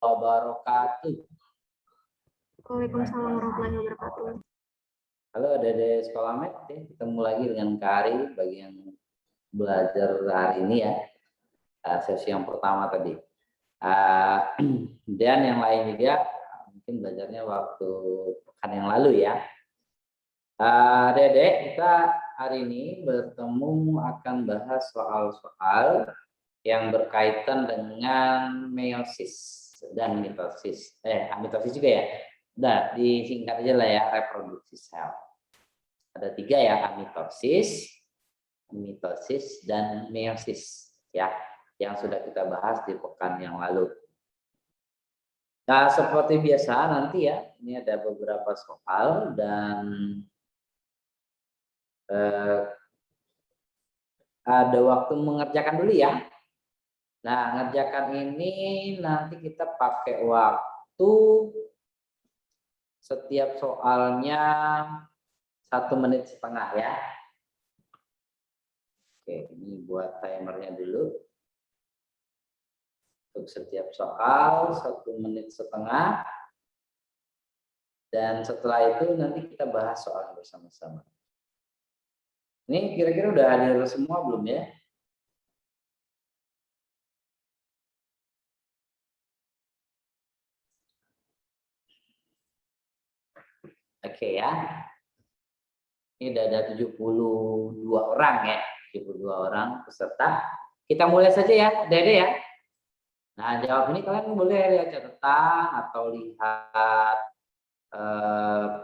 wabarakatuh. Waalaikumsalam warahmatullahi wabarakatuh. Halo Adik-adik sekolah Med, ketemu lagi dengan Kak Ari bagi yang belajar hari ini ya, sesi yang pertama tadi. Dan yang lain juga mungkin belajarnya waktu pekan yang lalu ya. Adik-adik, kita hari ini bertemu akan bahas soal-soal yang berkaitan dengan meiosis dan mitosis. Mitosis juga ya. Nah, disingkat aja lah ya, reproduksi sel. Ada 3 ya, amitosis, mitosis, dan meiosis ya, yang sudah kita bahas di pekan yang lalu. Nah, seperti biasa nanti ya, ini ada beberapa soal dan ada waktu mengerjakan dulu ya. Nah, ngerjakan ini nanti kita pakai waktu setiap soalnya 1,5 menit ya. Oke, ini buat timernya dulu. Untuk setiap soal 1,5 menit. Dan setelah itu nanti kita bahas soal bersama-sama. Ini kira-kira udah hadir semua belum ya? Oke ya. Ini udah ada 72 orang ya. 72 orang peserta. Kita mulai saja ya, Dede ya. Nah, jawab ini kalian boleh lihat catatan atau lihat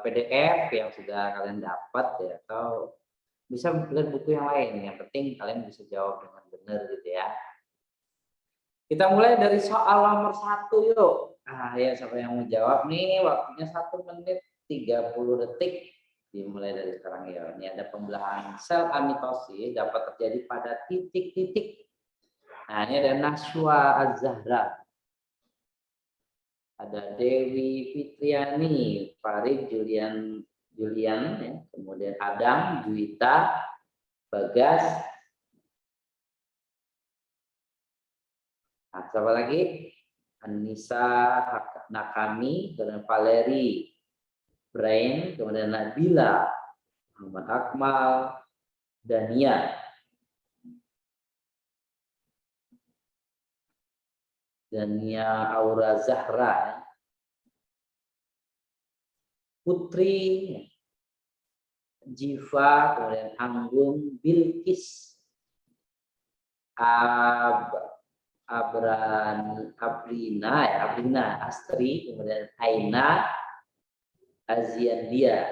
PDF yang sudah kalian dapat ya, atau bisa lihat buku yang lain. Yang penting kalian bisa jawab dengan benar gitu ya. Kita mulai dari soal nomor 1 yuk. Ya, siapa yang mau jawab nih? Waktunya 1 menit 30 detik. Dimulai dari sekarang ya. Ini ada pembelahan sel amitosis dapat terjadi pada titik-titik. Nah, ini ada Nashwa Az-Zahra. Ada Dewi Fitriani, Farid Julian ya. Kemudian Adam, Juwita, Bagas. Nah, siapa lagi? Anissa Nakami, kemudian Valeri Brain, kemudian Nabila, Muhammad Akmal, Dania. Dania Aura Zahra, Putri, Jiva, kemudian Anggun, Bilkis, Abrina, Astri, kemudian Aina, Aziandia.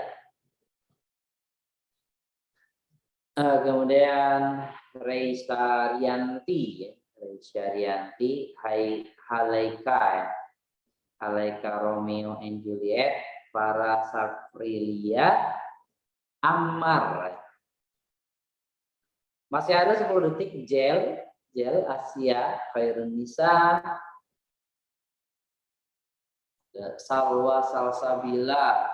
Kemudian Reisarianti, Halaika Romeo and Juliet, Farah Safrilia, Ammar. Masih ada 10 detik. Jel Asia, Khairun Nisa, Salwa Salsabila,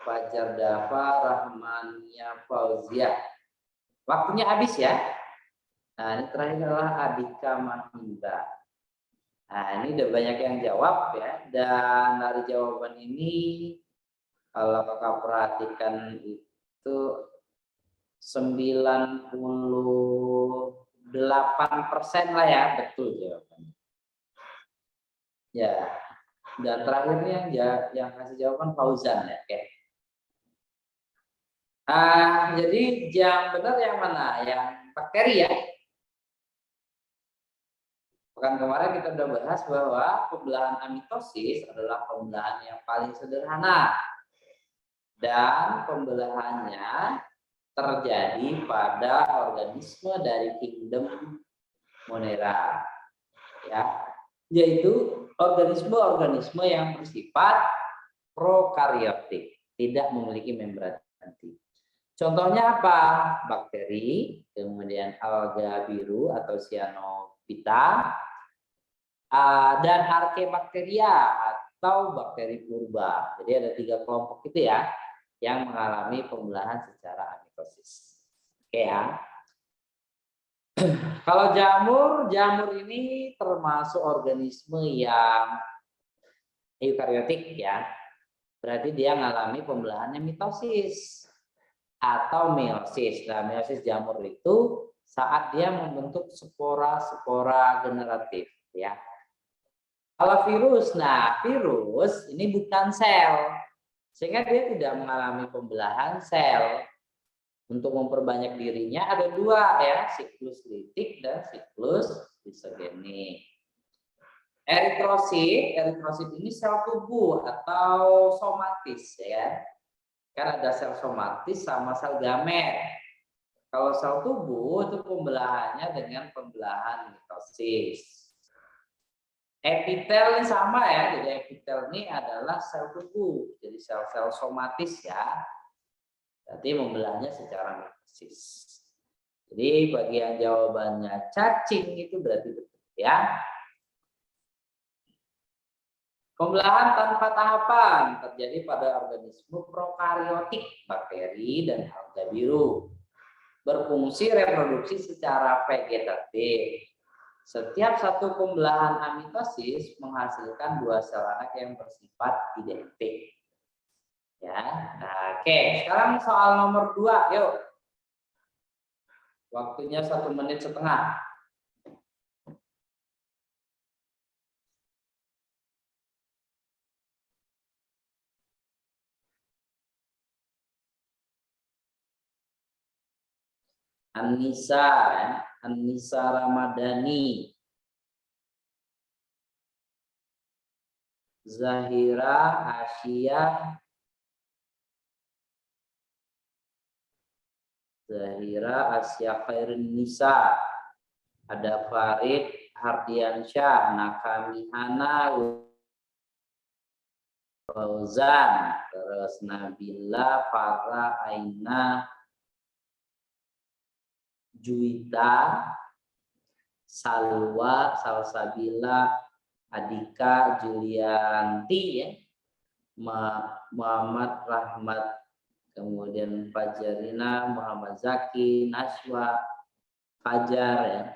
Fajar Dafa, Rahmania Fauzia. Waktunya habis ya. Nah, ini terakhir adalah Adika Mahinda. Nah, ini udah banyak yang jawab ya. Dan dari jawaban ini, kalau kakak perhatikan itu 98% lah ya, betul jawabannya. Ya, dan terakhirnya yang kasih jawaban Fauzan ya. Oke. Jadi yang benar yang mana? Yang bakteri ya. Pekan kemarin kita sudah bahas bahwa pembelahan amitosis adalah pembelahan yang paling sederhana. Dan pembelahannya terjadi pada organisme dari kingdom Monera. Ya, yaitu organisme-organisme yang bersifat prokariotik, tidak memiliki membran inti. Contohnya apa? Bakteri, kemudian alga biru atau cyanophyta, dan Archaebacteria atau bakteri purba. Jadi ada 3 kelompok itu ya yang mengalami pembelahan secara amitosis. Oke ya. Kalau jamur ini termasuk organisme yang eukariotik ya. Berarti dia mengalami pembelahannya mitosis atau meiosis. Nah, meiosis jamur itu saat dia membentuk spora-spora generatif ya. Kalau virus, nah virus ini bukan sel, sehingga dia tidak mengalami pembelahan sel. Untuk memperbanyak dirinya ada dua ya, siklus litik dan siklus lisogenik. Eritrosit ini sel tubuh atau somatis ya. Kan ada sel somatis sama sel gamet. Kalau sel tubuh itu pembelahannya dengan pembelahan mitosis. Epitel ini sama ya, jadi epitel ini adalah sel tubuh, jadi sel-sel somatis ya. Berarti membelahnya secara mitosis. Jadi bagian jawabannya cacing itu berarti betul ya. Pembelahan tanpa tahapan terjadi pada organisme prokariotik, bakteri dan alga biru. Berfungsi reproduksi secara vegetatif. Setiap satu pembelahan amitosis menghasilkan dua sel anak yang bersifat identik. Ya, nah, oke. Sekarang soal nomor 2, yuk. Waktunya 1 menit setengah. Anissa, ya. Anissa Ramadhani. Zahira Asia. Zahira Asia Khairin Nisa. Ada Farid Hardiansyah, Nakamihana Fauzan, terus Nabila Farah Aina Juwita, Salwa Salsabila Adika Julianti ya, Muhammad Rahmat, kemudian Fajarina, Muhammad Zaki, Naswa, Fajar ya.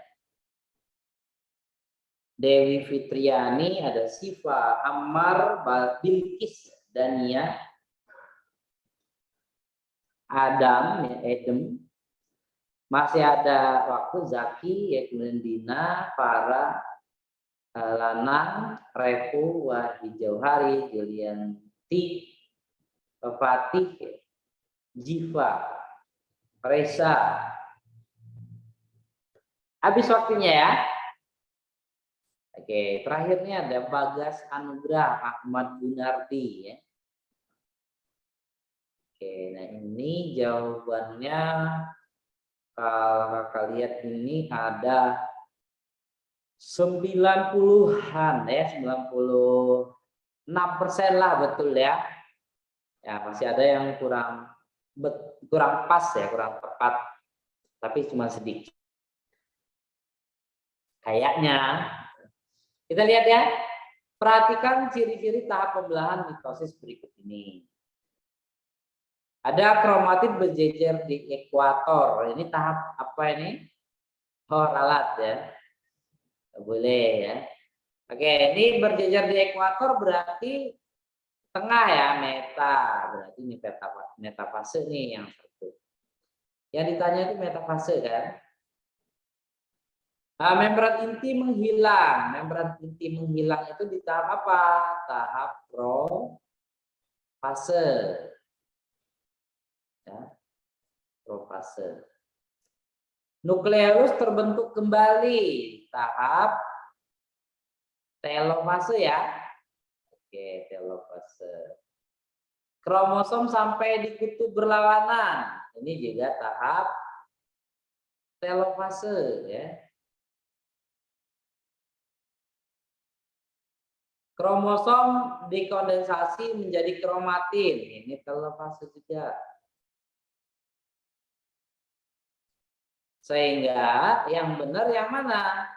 Dewi Fitriani, ada Siva, Ammar, Bilkis, Dania, Adam, ya, Edem. Masih ada waktu Zaki, ya, kemudian Dina, Farah, Lanang, Refu, Wahid Jauhari, Julianti, Fatih, Jiva, Reza. Habis waktunya ya. Oke, terakhirnya ada Bagas Anugrah Ahmad Gunardi ya. Oke, nah ini jawabannya kalau kakak lihat ini ada 90-an ya, 96% lah betul ya. Ya, masih ada yang kurang pas ya, kurang tepat. Tapi cuma sedikit. Kayaknya kita lihat ya. Perhatikan ciri-ciri tahap pembelahan mitosis berikut ini. Ada kromatid berjejer di ekuator. Ini tahap apa ini? Ralat ya. Boleh ya. Oke, ini berjejer di ekuator berarti tengah ya, meta. Berarti ini metafase nih yang satu. Yang ditanya itu metafase kan? Nah, membran inti menghilang. Membran inti menghilang itu di tahap apa? Tahap profase. Ya, profase. Nukleus terbentuk kembali. Tahap telofase ya. Oke, telofase. Kromosom sampai di kutub berlawanan. Ini juga tahap telofase ya. Kromosom dikondensasi menjadi kromatin. Ini telofase juga. Sehingga yang benar yang mana?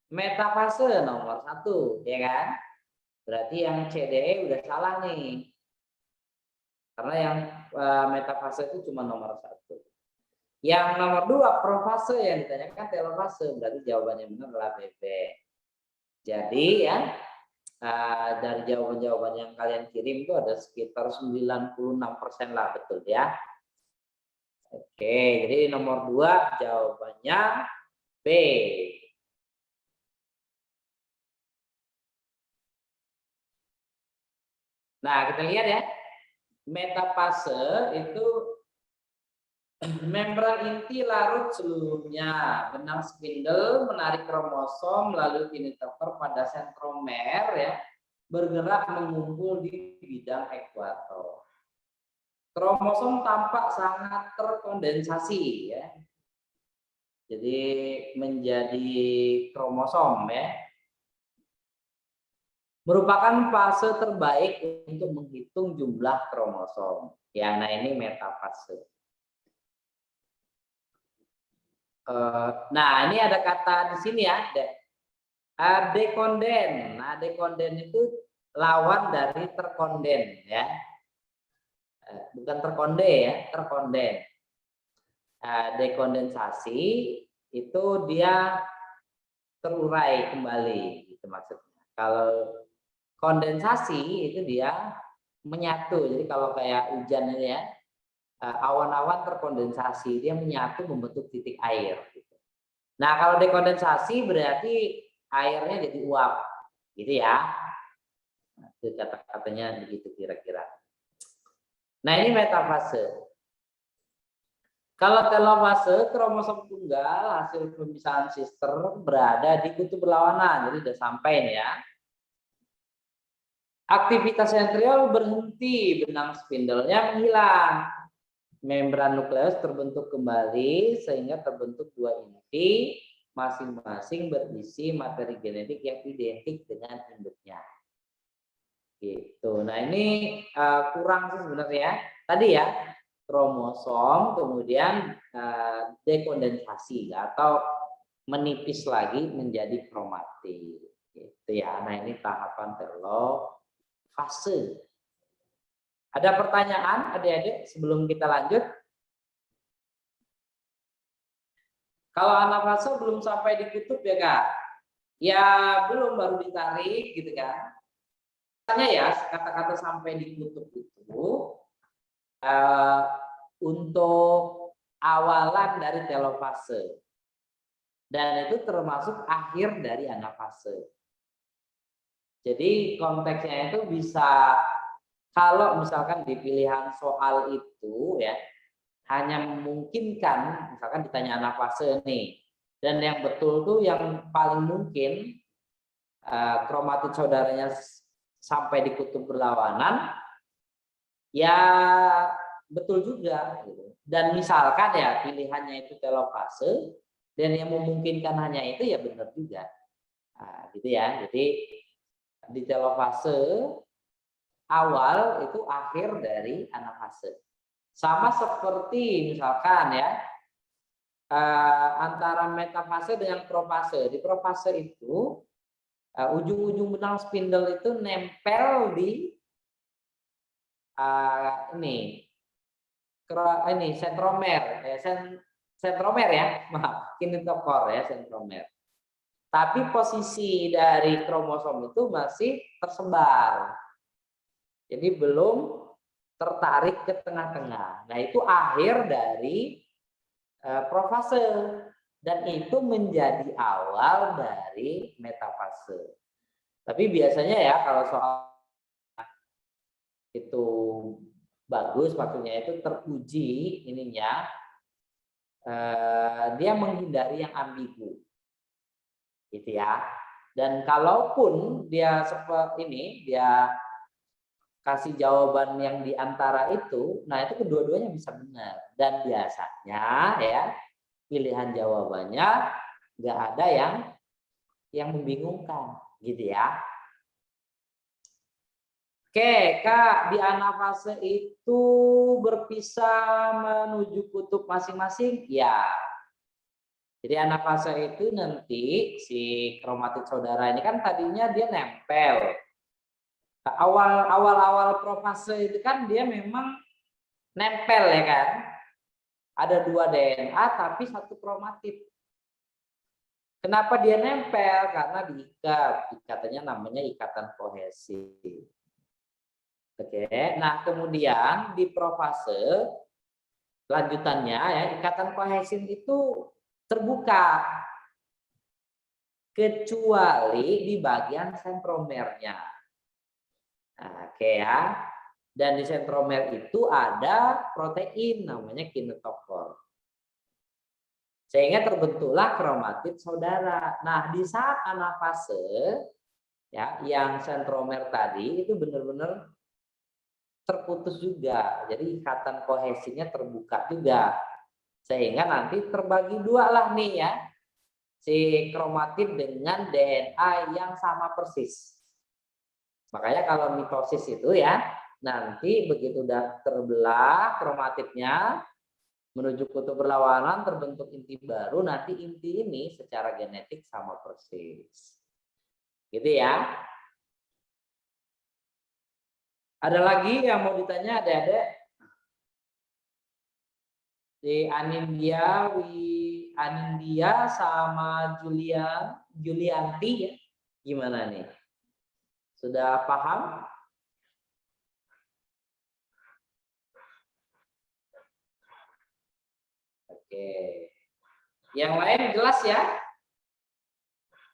Metafase nomor 1, ya kan? Berarti yang CDE udah salah nih. Karena yang metafase itu cuma nomor 1. Yang nomor 2, profase yang ditanyakan telofase. Berarti jawabannya benar adalah BB. Jadi ya, dari jawaban-jawaban yang kalian kirim itu ada sekitar 96% lah, betul ya. Oke, jadi nomor 2 jawabannya B. Nah, kita lihat ya. Metafase itu membran inti larut seluruhnya. Benang spindle menarik kromosom melalui kinetoker pada sentromer ya, bergerak mengumpul di bidang ekuator. Kromosom tampak sangat terkondensasi ya. Jadi menjadi kromosom ya. Merupakan fase terbaik untuk menghitung jumlah kromosom. Ya, nah ini metafase. Nah, ini ada kata di sini ya, dekonden. Nah, dekonden itu lawan dari terkonden ya. Bukan terkonde ya, terkonden. Dekondensasi itu dia terurai kembali gitu maksudnya. Kalau kondensasi itu dia menyatu. Jadi kalau kayak hujan ini ya, awan-awan terkondensasi, dia menyatu membentuk titik air. Gitu. Nah, kalau dekondensasi berarti airnya jadi uap, gitu ya. Itu kata-katanya begitu kira-kira. Nah, ini metafase. Kalau telofase, kromosom tunggal hasil pemisahan sister berada di kutub berlawanan. Jadi udah sampai nih ya. Aktivitas sentriol berhenti, benang spindlenya menghilang. Membran nukleus terbentuk kembali sehingga terbentuk 2 inti, masing-masing berisi materi genetik yang identik dengan induknya. Gitu. Nah, ini kurang sih sebenarnya. Tadi ya, kromosom kemudian dekondensasi atau menipis lagi menjadi kromatin. Gitu ya. Nah, ini tahapan telofase. Ada pertanyaan adik-adik sebelum kita lanjut? Kalau anafase belum sampai di kutub ya Kak? Ya belum, baru ditarik gitu kan. Tanya ya, kata-kata sampai di kutub itu untuk awalan dari telofase. Dan itu termasuk akhir dari anafase. Jadi konteksnya itu bisa, kalau misalkan di pilihan soal itu ya, hanya memungkinkan, misalkan ditanya anafase nih, dan yang betul tuh yang paling mungkin kromatid saudaranya sampai di kutub berlawanan, ya betul juga. Dan misalkan ya pilihannya itu telofase, dan yang memungkinkan hanya itu ya benar juga. Nah, gitu ya. Jadi di telofase awal itu akhir dari anafase. Sama seperti misalkan ya, antara metafase dengan profase. Di profase itu ujung-ujung benang spindle itu nempel di ini sentromer, sentromer ya, maaf, kinetochore ya, sentromer. Tapi posisi dari kromosom itu masih tersebar, jadi belum tertarik ke tengah-tengah. Nah, itu akhir dari profase, dan itu menjadi awal dari metafase. Tapi biasanya ya kalau soal itu bagus, maksudnya itu teruji ininya, dia menghindari yang ambigu, gitu ya. Dan kalaupun dia seperti ini, dia kasih jawaban yang di antara itu, nah itu kedua-duanya bisa benar. Dan biasanya ya pilihan jawabannya nggak ada yang membingungkan, gitu ya. Oke, Kak, di anafase itu berpisah menuju kutub masing-masing? Ya. Jadi anafase itu nanti si kromatid saudara ini kan tadinya dia nempel. Awal profase itu kan dia memang nempel ya kan. Ada 2 DNA tapi 1 kromatid. Kenapa dia nempel? Karena diikat. Ikatannya namanya ikatan kohesi. Oke. Nah, kemudian di profase lanjutannya ya, ikatan kohesin itu terbuka kecuali di bagian sentromernya. Nah, oke ya. Dan di sentromer itu ada protein namanya kinetokor. Sehingga terbentuklah kromatid saudara. Nah, di saat anafase ya, yang sentromer tadi itu benar-benar terputus juga. Jadi ikatan kohesinya terbuka juga. Sehingga nanti terbagi dua lah nih ya. Si kromatid dengan DNA yang sama persis. Makanya kalau mitosis itu ya, nanti begitu udah terbelah kromatidnya menuju kutub berlawanan terbentuk inti baru, nanti inti ini secara genetik sama persis. Gitu ya. Ada lagi yang mau ditanya adik-adik? Di Anindya sama Julianti ya. Gimana nih? Sudah paham? Oke. Yang lain jelas ya?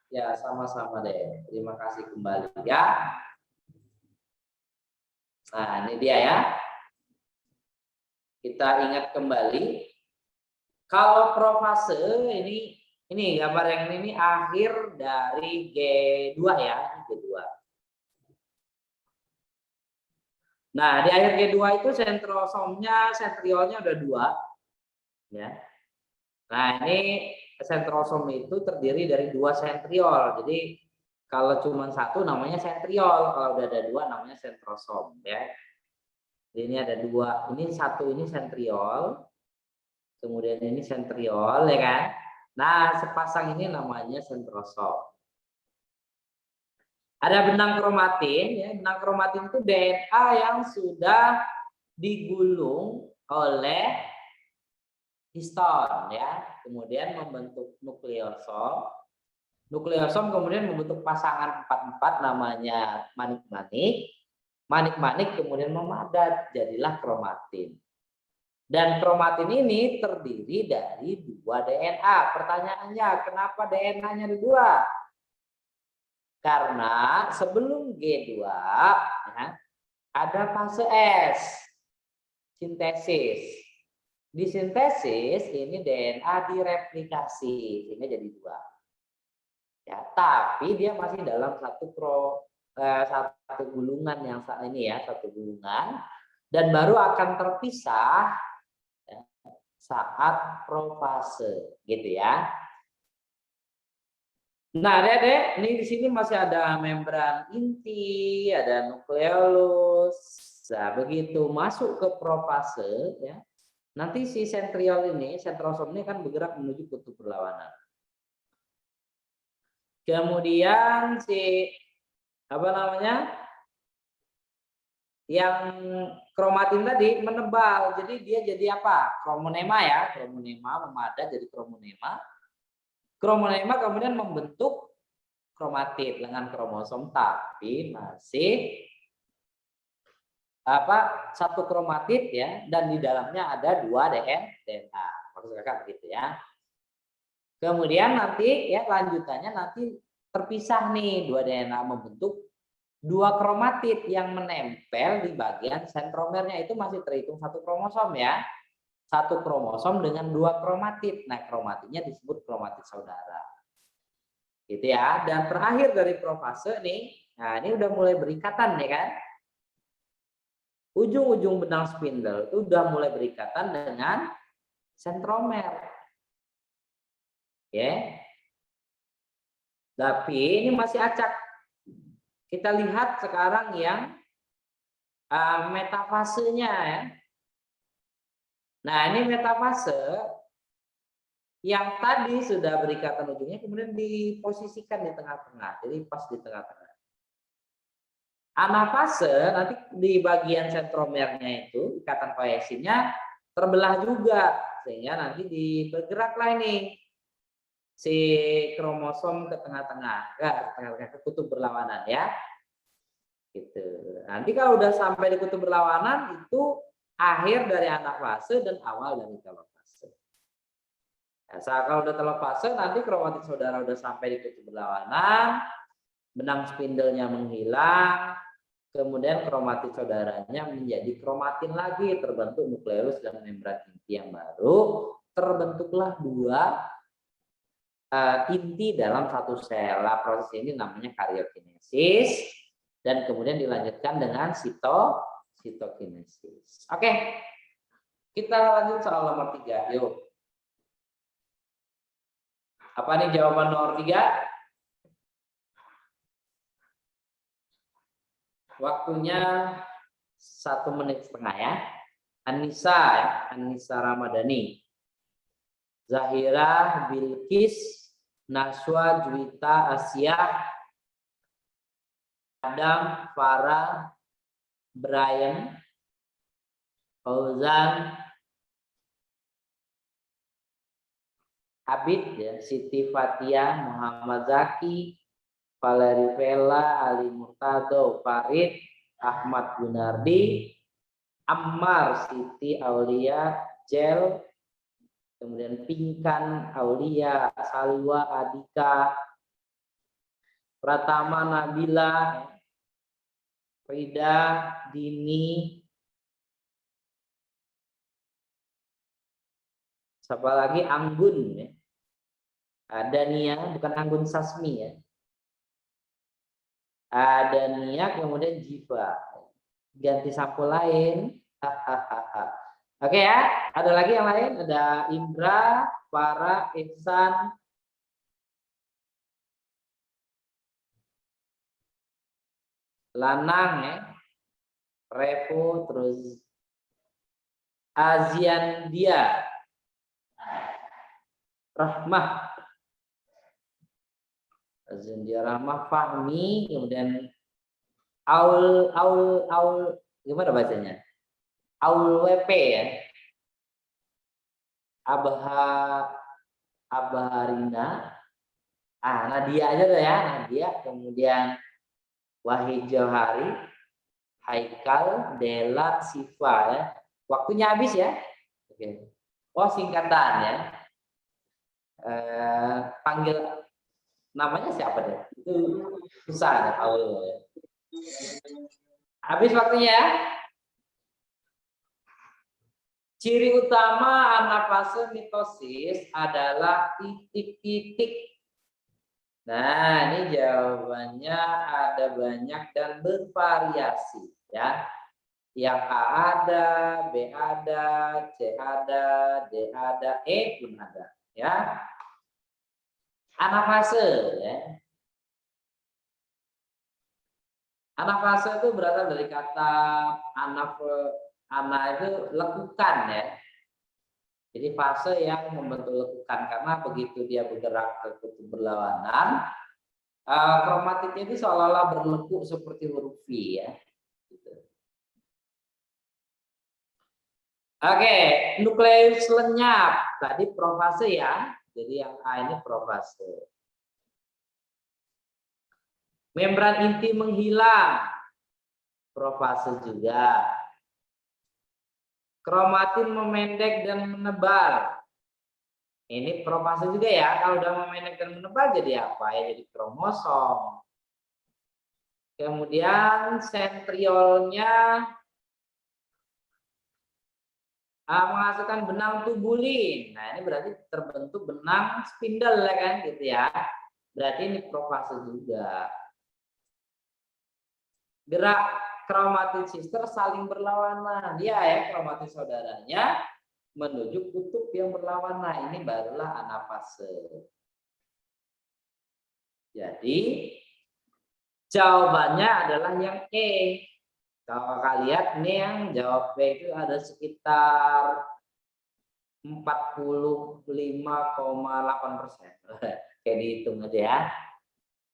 Ya, sama-sama deh. Terima kasih kembali ya. Nah, ini dia ya. Kita ingat kembali. Kalau profase ini gambar yang ini akhir dari G2 ya, G2. Nah, di akhir G2 itu sentrosomnya, sentriolnya udah 2 ya. Nah, ini sentrosom itu terdiri dari 2 sentriol. Jadi kalau cuma 1 namanya sentriol, kalau udah ada 2 namanya sentrosom ya. Jadi ini ada 2. Ini 1 ini sentriol. Kemudian ini sentriol ya kan. Nah, sepasang ini namanya sentrosom. Ada benang kromatin ya. Benang kromatin itu DNA yang sudah digulung oleh histon ya. Kemudian membentuk nukleosom. Nukleosom kemudian membentuk pasangan 4-4 namanya manik-manik. Manik-manik kemudian memadat, jadilah kromatin. Dan kromatin ini terdiri dari 2 DNA. Pertanyaannya, kenapa DNA-nya ada 2? Karena sebelum G2 ya, ada fase S, sintesis. Di sintesis ini DNA direplikasi sehingga jadi 2. Ya, tapi dia masih dalam satu gulungan yang ini ya, satu gulungan, dan baru akan terpisah ya, saat profase gitu ya. Nah, Dek, ini di sini masih ada membran inti, ada nukleolus. Nah, begitu masuk ke profase ya, nanti si sentriol ini, sentrosom ini kan bergerak menuju kutub berlawanan. Kemudian si apa namanya? Yang kromatin tadi menebal. Jadi dia jadi apa? Kromonema ya, kromonema memadat jadi kromonema. Kromonema kemudian membentuk kromatid dengan kromosom tapi masih apa? Satu kromatid ya, dan di dalamnya ada 2 DNA. Maksud Kakak begitu ya. Kemudian nanti ya lanjutannya nanti terpisah nih 2 DNA membentuk 2 kromatid yang menempel di bagian sentromernya, itu masih terhitung satu kromosom ya. Satu kromosom dengan 2 kromatid. Nah, kromatidnya disebut kromatid saudara. Gitu ya. Dan terakhir dari profase nih, nah ini udah mulai berikatan ya kan. Ujung-ujung benang spindle itu udah mulai berikatan dengan sentromer. Ya. Tapi ini masih acak. Kita lihat sekarang yang metafasenya ya. Nah, ini metafase yang tadi sudah berikatan ujungnya kemudian diposisikan di tengah-tengah. Jadi pas di tengah-tengah. Anafase nanti di bagian sentromernya itu ikatan kohesinya terbelah juga sehingga nanti bergeraklah ini si kromosom ke tengah-tengah, ke kutub berlawanan ya. Gitu. Nanti kalau udah sampai di kutub berlawanan itu akhir dari anafase dan awal dari telofase. Nah, saat kalau udah telofase nanti kromatin saudara udah sampai di kutub berlawanan, benang spindelnya menghilang, kemudian kromatin saudaranya menjadi kromatin lagi, terbentuk nukleus dan membran inti yang baru, terbentuklah dua inti dalam satu sel. Proses ini namanya karyokinesis dan kemudian dilanjutkan dengan sitokinesis. Oke. Kita lanjut soal nomor 3. Yuk. Apa nih jawaban nomor 3? Waktunya 1 menit setengah ya. Anissa Ramadhani. Zahira, Bilkis, Naswa, Juwita, Asia, Adam, Farah, Brian, Fauzan, Abid, ya, Siti Fatia, Muhammad Zaki, Valeri Vela, Ali Murtado, Farid, Ahmad Gunardi, Ammar, Siti Aulia, Jel, kemudian Pinkan, Aulia, Salwa, Adika, Pratama, Nabila, Frida, Dini, siapa lagi? Anggun ya. Ada Nia, bukan Anggun Sasmi ya. Ada Nia, kemudian Jiva. Ganti sampul lain. Oke ya, ada lagi yang lain? Ada Indra, Farah, Ihsan, Lanang ya, Revo, terus Aziandia, Rahmah, Aziandia Rahmah, Fahmi, kemudian Aul, gimana bacanya? Aul WP ya. Abaharina. Nadia aja tuh ya, Nadia, kemudian Wahid Johari, Haikal, Dela, Siva ya. Waktunya habis ya. Oke. Oh, singkatan ya. Panggil namanya siapa deh? Itu susah ya, Aul. Habis waktunya ya. Ciri utama anafase mitosis adalah titik-titik. Nah, ini jawabannya ada banyak dan bervariasi ya. Yang A ada, B ada, C ada, D ada, E pun ada ya. Anafase ya. Anafase itu berasal dari kata ana itu lekukan ya. Jadi fase yang membentuk lekukan karena begitu dia bergerak ke kutub berlawanan, kromatitnya itu seolah-olah berlekuk seperti huruf V ya. Gitu. Oke, nukleus lenyap tadi profase ya. Jadi yang A ini profase. Membran inti menghilang, profase juga. Kromatin memendek dan menebal. Ini profase juga ya. Kalau udah memendek dan menebal jadi apa? Ya jadi kromosom. Kemudian sentriolnya menghasilkan benang tubulin. Nah, ini berarti terbentuk benang spindle ya kan gitu ya. Berarti ini profase juga. Gerak kromatin sister saling berlawanan. Ya, kromatin saudaranya menuju kutub yang berlawanan. Ini barulah anafase. Jadi jawabannya adalah yang E. Kalau kalian lihat ini yang jawab B itu ada sekitar 45,8%. Kayak dihitung aja ya.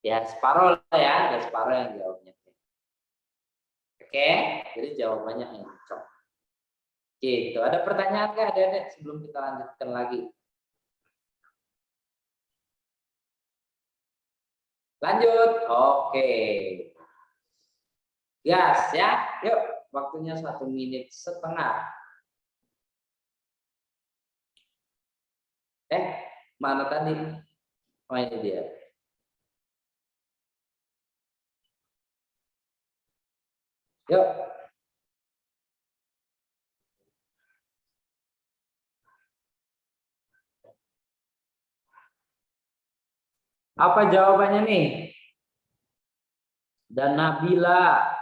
Ya separuh lah ya, ada separuh yang jawabnya. Oke, jadi jawabannya encok. Gitu. Ada pertanyaan nggak adik-adik sebelum kita lanjutkan lagi? Lanjut. Oke. Gas ya. Yuk, waktunya 1,5 menit. Mana tadi? Oh, ini dia. Yuk. Apa jawabannya nih? Dan Nabila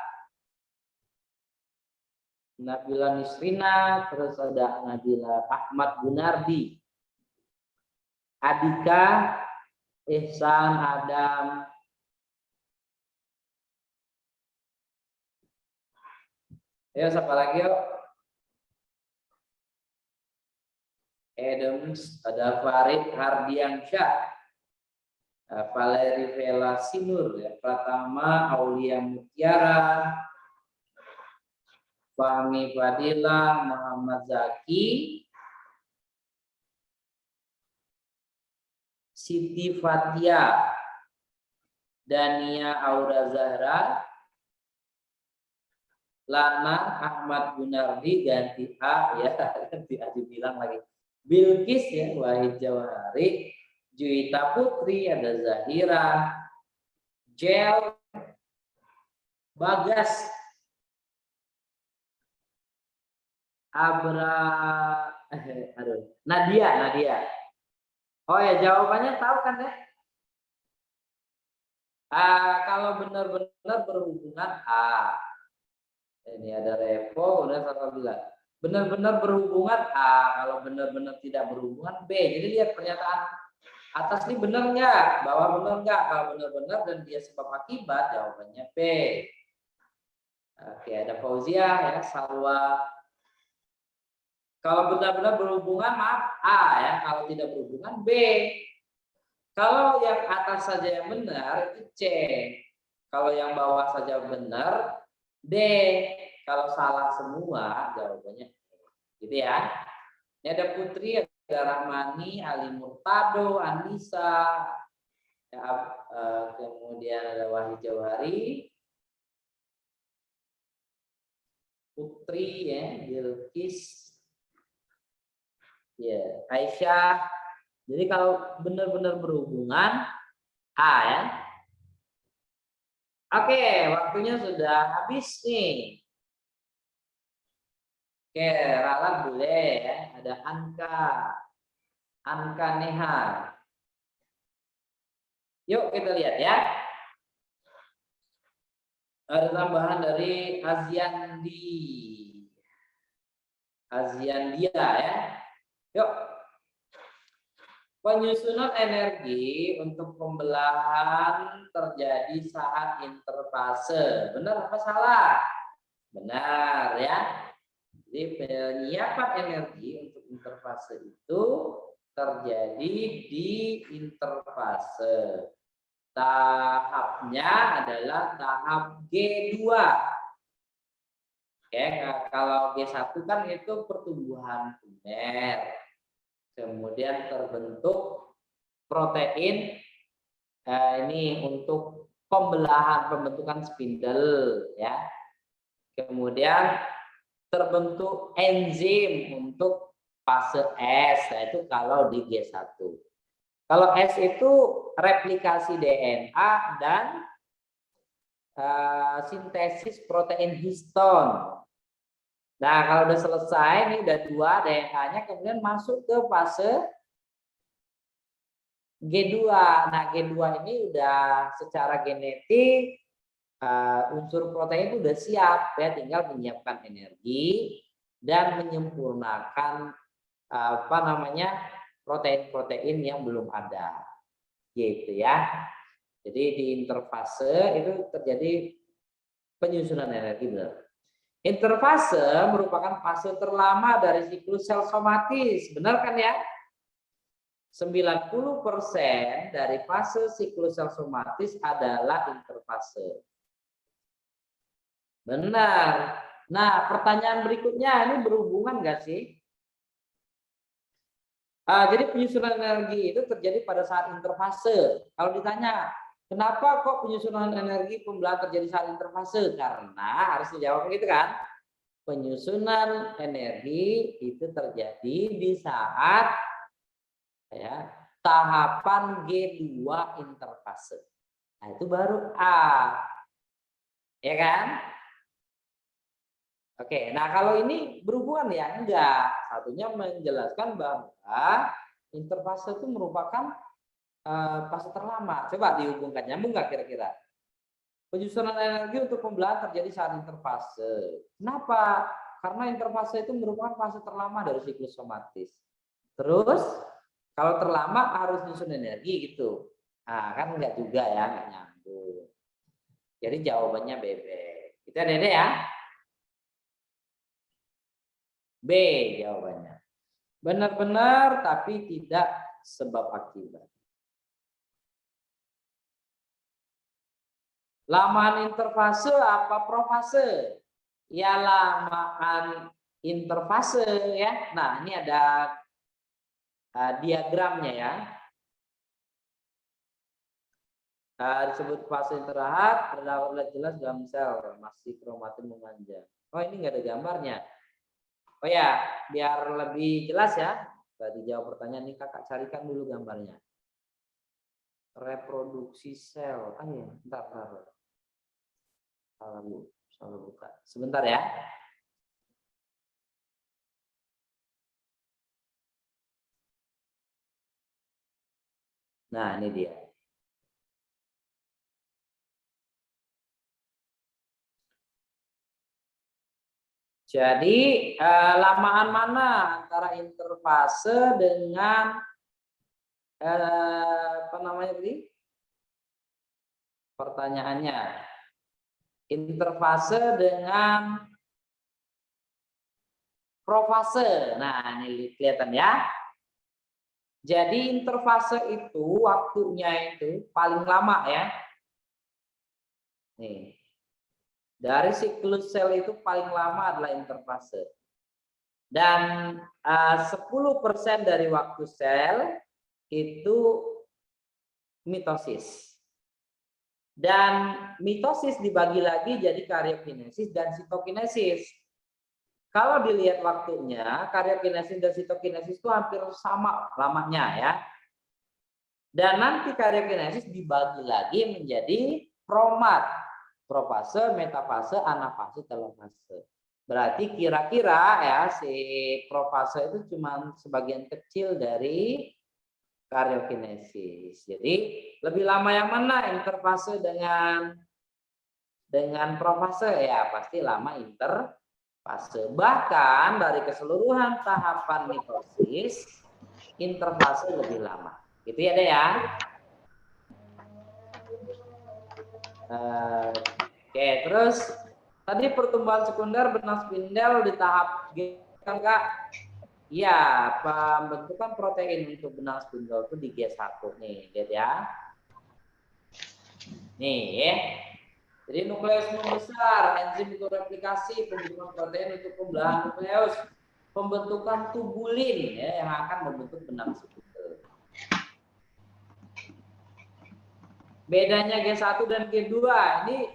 Nisrina, terus ada Nabila Ahmad Gunardi, Adika, Ihsan, Adam. Ayo siapa lagi yuk? Adams, ada Farid Hardiansyah, Valeri Vela Sinur, ya. Pratama Aulia Mutiara, Fahmi Fadila, Muhammad Zaki, Siti Fatia, Dania Aura Zahra, Lana Ahmad Gunardi, ganti A ya, ganti A dibilang lagi. Bilkis ya, Wahid Jawahari, Juwita Putri, ada Zahira, Jel, Bagas, Nadia. Oh ya, jawabannya tahu kan ya? Kalau benar-benar berhubungan A. Ini ada Revo, udah saya bilang. Benar-benar berhubungan A, kalau benar-benar tidak berhubungan B. Jadi lihat pernyataan atas ini benar nggak? Bawah benar nggak? Kalau benar-benar dan dia sebab akibat, jawabannya B. Oke, ada Fauzia ya, Salwa. Kalau benar-benar berhubungan, maaf A ya. Kalau tidak berhubungan, B. Kalau yang atas saja yang benar, itu C. Kalau yang bawah saja benar, D. Kalau salah semua, jawabannya gitu ya. Ini ada Putri, ada Rahmani, Ali Murtado, Anissa, ya, kemudian ada Wahid Jawahari, Putri, ya, Bilkis, ya, Aisyah. Jadi kalau benar-benar berhubungan A ya. Oke, waktunya sudah habis nih. Oke, ralat boleh ya. Ada Anka Neha. Yuk kita lihat ya. Ada tambahan dari Aziandia ya. Yuk. Penyusunan energi untuk pembelahan terjadi saat interfase. Benar apa salah? Benar ya. Jadi penyiapan energi untuk interfase itu terjadi di interfase. Tahapnya adalah tahap G2. Oke, kalau G1 kan itu pertumbuhan primer. Kemudian terbentuk protein ini untuk pembentukan spindle ya. Kemudian terbentuk enzim untuk fase S, yaitu kalau di G1. Kalau S itu replikasi DNA dan sintesis protein histon. Nah, kalau udah selesai, ini udah 2 DNA-nya, kemudian masuk ke fase G2. Nah, G2 ini udah secara genetik unsur protein itu udah siap ya, tinggal menyiapkan energi dan menyempurnakan protein-protein yang belum ada. Gitu ya. Jadi di interfase itu terjadi penyusunan energi benar. Interfase merupakan fase terlama dari siklus sel somatis. Benar kan ya? 90% dari fase siklus sel somatis adalah interfase. Benar. Nah, pertanyaan berikutnya ini berhubungan nggak sih? Jadi penyusunan energi itu terjadi pada saat interfase. Kalau ditanya, Kenapa kok penyusunan energi pembelahan terjadi saat interfase? Karena harus dijawab gitu kan. Penyusunan energi itu terjadi di saat ya tahapan G2 interfase. Nah, itu baru A. Ya kan? Oke, nah kalau ini berhubungan ya? Enggak. Satunya menjelaskan bahwa interfase itu merupakan fase terlama. Coba dihubungkan, nyambung nggak kira-kira? Penyusunan energi untuk pembelahan terjadi saat interfase. Kenapa? Karena interfase itu merupakan fase terlama dari siklus somatis. Terus, kalau terlama harus nyusun energi gitu. Nah, kan enggak juga ya, enggak nyambung. Jadi jawabannya BB. Kita Dede ya. B jawabannya. Benar-benar tapi tidak sebab akibat. Lamaan interfase apa profase? Ya lamaan interfase ya. Nah, ini ada diagramnya ya. Disebut fase istirahat, terdapat jelas dalam sel, masih kromatin memanjang. Oh, ini nggak ada gambarnya. Oh ya, biar lebih jelas ya, tadi jawab pertanyaan ini kakak carikan dulu gambarnya. Reproduksi sel. Ah ya, bentar. Salah buka. Sebentar ya. Nah, ini dia. Jadi lamaan mana antara interfase dengan apa namanya tadi? Pertanyaannya. Interfase dengan profase. Nah, ini kelihatan ya. Jadi interfase itu waktunya itu paling lama ya. Nih. Dari siklus sel itu paling lama adalah interfase. Dan 10% dari waktu sel itu mitosis. Dan mitosis dibagi lagi jadi karyokinesis dan sitokinesis. Kalau dilihat waktunya, karyokinesis dan sitokinesis itu hampir sama lamanya ya. Dan nanti karyokinesis dibagi lagi menjadi promat, profase, metafase, anafase, telofase. Berarti kira-kira ya si profase itu cuma sebagian kecil dari karyokinesis. Jadi lebih lama yang mana interfase dengan profase? Ya pasti lama interfase. Bahkan dari keseluruhan tahapan mitosis, interfase lebih lama. Gitu ya deh ya. Oke, terus tadi pertumbuhan sekunder benang spindel di tahap G kan Kak? Iya, pembentukan protein untuk benang spindel itu di G1 nih, lihat ya. Nih ya. Jadi nukleus membesar, enzim untuk replikasi, pembentukan protein untuk pembelahan nukleus, pembentukan tubulin ya, yang akan membentuk benang spindel. Bedanya G1 dan G2, ini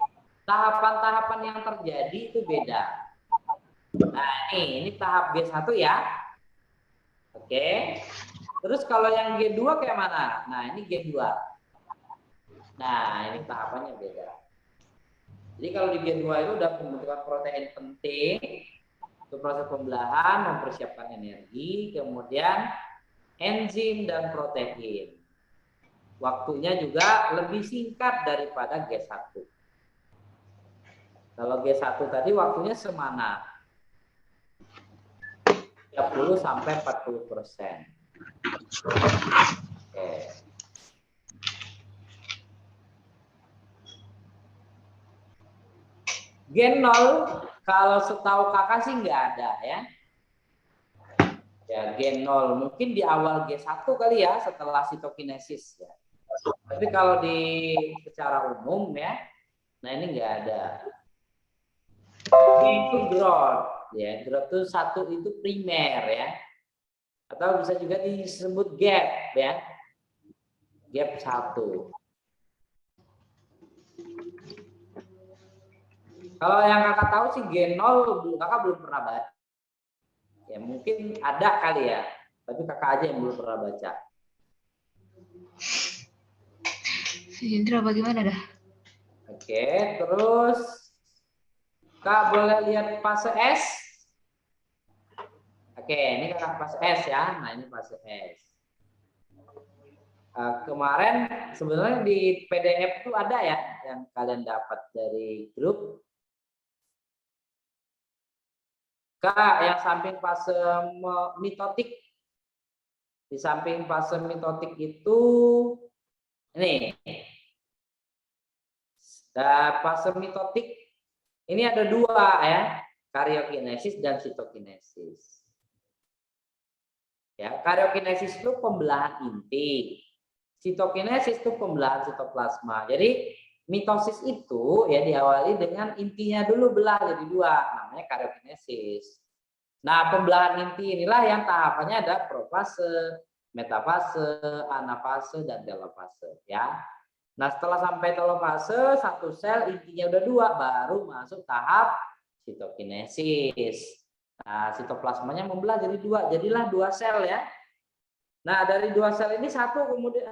tahapan-tahapan yang terjadi itu beda. Nah, ini tahap G1 ya. Oke. Terus kalau yang G2 kayak mana? Nah, ini G2. Nah, ini tahapannya beda. Jadi kalau di G2 itu udah pembentukan protein penting untuk proses pembelahan, mempersiapkan energi, kemudian enzim dan protein. Waktunya juga lebih singkat daripada G1. Kalau G1 tadi waktunya semana? 30 sampai 40%. Oke. Gen 0 kalau setahu kakak sih nggak ada ya. Ya gen 0 mungkin di awal G1 kali ya setelah sitokinesis ya. Tapi kalau di secara umum ya, nah ini nggak ada. Itu growth ya, growth itu satu itu primer ya, atau bisa juga disebut gap ya, gap 1. Kalau yang kakak tahu sih G0 kakak belum pernah baca. Ya mungkin ada kali ya, tapi kakak aja yang belum pernah baca. Indra bagaimana dah? Oke, terus kak boleh lihat fase S. Oke, ini kakak fase S ya. Nah ini fase S. Kemarin sebenarnya di PDF itu ada ya yang kalian dapat dari grup. Kak, yang samping fase mitotik, di samping fase mitotik itu ini. Fase mitotik ini ada dua ya, karyokinesis dan sitokinesis. Ya, karyokinesis itu pembelahan inti. Sitokinesis itu pembelahan sitoplasma. Jadi mitosis itu ya diawali dengan intinya dulu belah jadi dua, namanya karyokinesis. Nah, pembelahan inti inilah yang tahapannya ada profase, metafase, anafase, dan telofase ya. Nah, setelah sampai telofase, satu sel intinya udah dua, baru masuk tahap sitokinesis. Nah, sitoplasmanya membelah jadi dua, jadilah dua sel ya. Nah, dari dua sel ini satu kemudian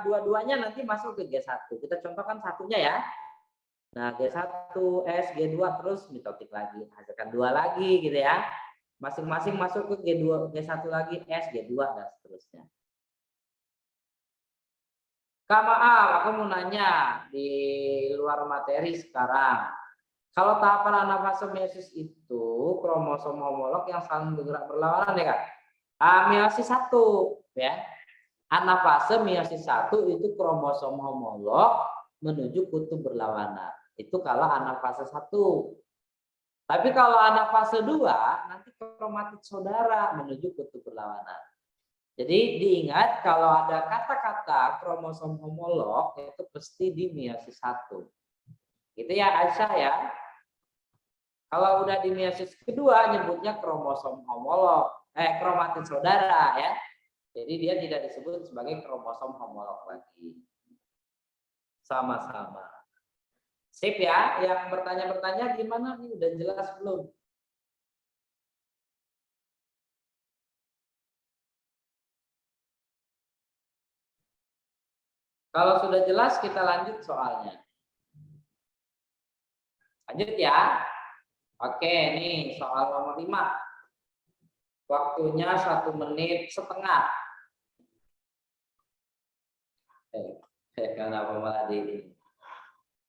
dua-duanya nanti masuk ke G1. Kita contohkan satunya ya. Nah, G1, S, G2 terus mitotik lagi, hasilkan dua lagi gitu ya. Masing-masing masuk ke G2, G1 lagi, S, G2 dan seterusnya. Kak maaf, aku mau nanya di luar materi sekarang. Kalau tahapan anafase meiosis itu kromosom homolog yang saling bergerak berlawanan ya Kak. Meiosis 1 ya. Anafase meiosis 1 itu kromosom homolog menuju kutub berlawanan. Itu kalau anafase 1. Tapi kalau anafase 2 nanti kromatid saudara menuju kutub berlawanan. Jadi diingat kalau ada kata-kata kromosom homolog itu pasti di meiosis 1. Gitu ya Aisyah ya. Kalau udah di meiosis kedua nyebutnya kromosom homolog, kromatid saudara ya. Jadi dia tidak disebut sebagai kromosom homolog lagi. Sama-sama. Sip ya, yang bertanya-bertanya gimana nih udah jelas belum? Kalau sudah jelas kita lanjut soalnya. Lanjut ya. Oke, nih soal nomor 5. Waktunya 1 menit setengah. Kenapa malah di